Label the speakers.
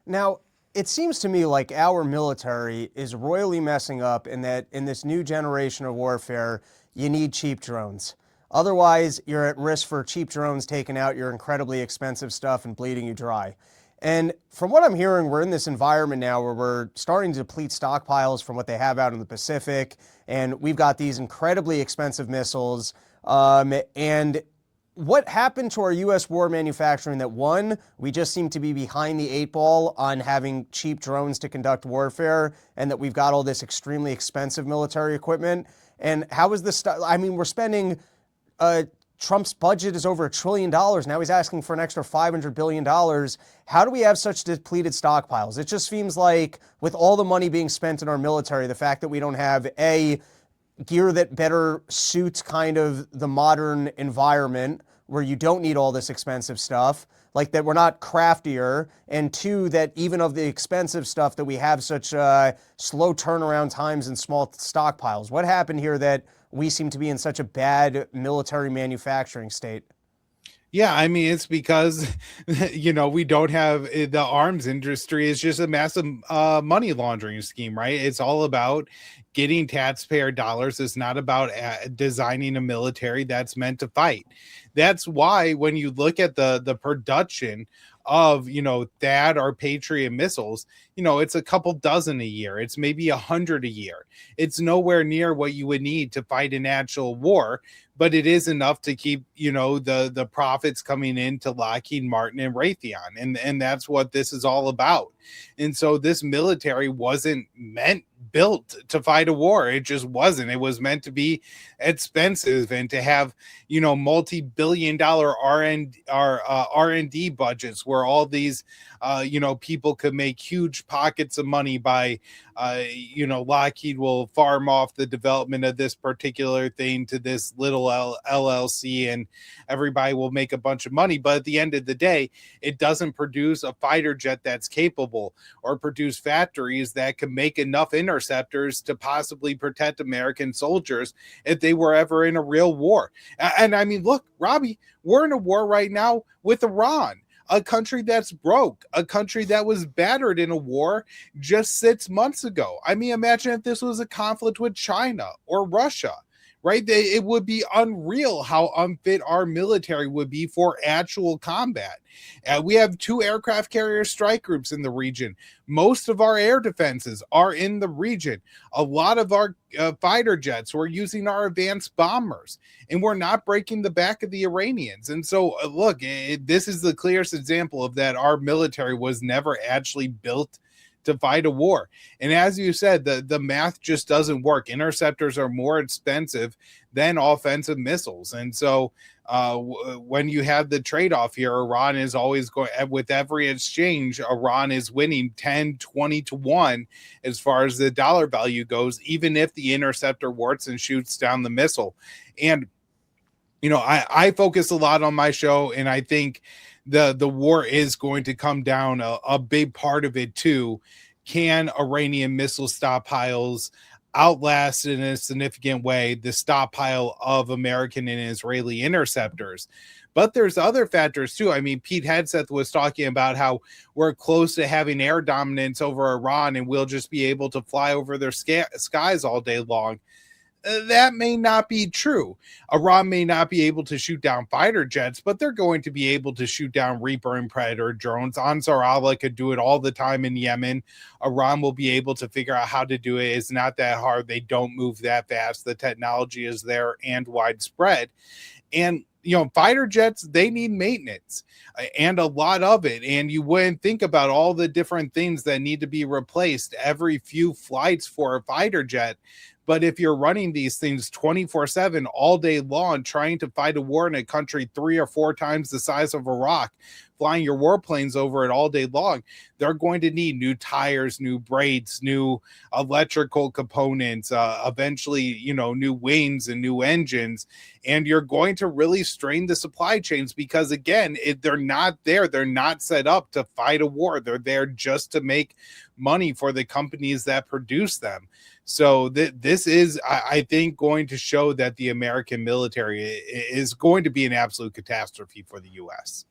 Speaker 1: Now, it seems to me like our military is royally messing up in that in this new generation of warfare, you need cheap drones. Otherwise, you're at risk for cheap drones taking out your incredibly expensive stuff and bleeding you dry. And from what I'm hearing, we're in this environment now where we're starting to deplete stockpiles from what they have out in the Pacific, and we've got these incredibly expensive missiles. And what happened to our U.S. war manufacturing that, one, we just seem to be behind the eight ball on having cheap drones to conduct warfare, and that we've got all this extremely expensive military equipment? And how is this? I mean, we're spending, Trump's budget is over $1 trillion. Now he's asking for an extra $500 billion. How do we have such depleted stockpiles? It just seems like with all the money being spent in our military, the fact that we don't have gear that better suits kind of the modern environment where you don't need all this expensive stuff, like that we're not craftier, and two, that even of the expensive stuff that we have such slow turnaround times and small stockpiles. What happened here that we seem to be in such a bad military manufacturing state?
Speaker 2: Yeah, I mean, it's because, we don't have the arms industry is just a massive money laundering scheme, right? It's all about getting taxpayer dollars. It's not about designing a military that's meant to fight. That's why when you look at the production of, THAAD or Patriot missiles, it's a couple dozen a year. It's maybe 100 a year. It's nowhere near what you would need to fight an actual war, but it is enough to keep, the profits coming into Lockheed Martin and Raytheon. And that's what this is all about. And so this military wasn't built to fight a war. It just wasn't. It was meant to be expensive and to have, multi-billion dollar R&D budgets where all these, people could make huge pockets of money by, Lockheed will farm off the development of this particular thing to this little LLC, and everybody will make a bunch of money. But at the end of the day, it doesn't produce a fighter jet that's capable or produce factories that can make enough interceptors to possibly protect American soldiers if they were ever in a real war. And I mean, look, Robbie, we're in a war right now with Iran, a country that's broke, a country that was battered in a war just 6 months ago. I mean, imagine if this was a conflict with China or Russia, right? It would be unreal how unfit our military would be for actual combat. We have 2 aircraft carrier strike groups in the region. Most of our air defenses are in the region. A lot of our fighter jets, we're using our advanced bombers, and we're not breaking the back of the Iranians. And so, look, this is the clearest example of that. Our military was never actually built to fight a war. And as you said, the math just doesn't work. Interceptors are more expensive than offensive missiles. And so when you have the trade-off here, Iran is always going, with every exchange, Iran is winning 10, 20 to 1 as far as the dollar value goes, even if the interceptor works and shoots down the missile. And I focus a lot on my show, and I think the war is going to come down. A big part of it too, can Iranian missile stockpiles outlast in a significant way the stockpile of American and Israeli interceptors? But there's other factors too. I mean, Pete Hegseth was talking about how we're close to having air dominance over Iran and we'll just be able to fly over their skies all day long. That may not be true. Iran may not be able to shoot down fighter jets, but they're going to be able to shoot down Reaper and Predator drones. Ansar Allah could do it all the time in Yemen. Iran will be able to figure out how to do it. It's not that hard. They don't move that fast. The technology is there and widespread. And fighter jets, they need maintenance and a lot of it. And you wouldn't think about all the different things that need to be replaced every few flights for a fighter jet. But if you're running these things 24/7 all day long, trying to fight a war in a country 3 or 4 times the size of Iraq, flying your warplanes over it all day long, they're going to need new tires, new brakes, new electrical components, eventually, new wings and new engines. And you're going to really strain the supply chains because, again, they're not there. They're not set up to fight a war. They're there just to make money for the companies that produce them. So this is, I think, going to show that the American military is going to be an absolute catastrophe for the U.S.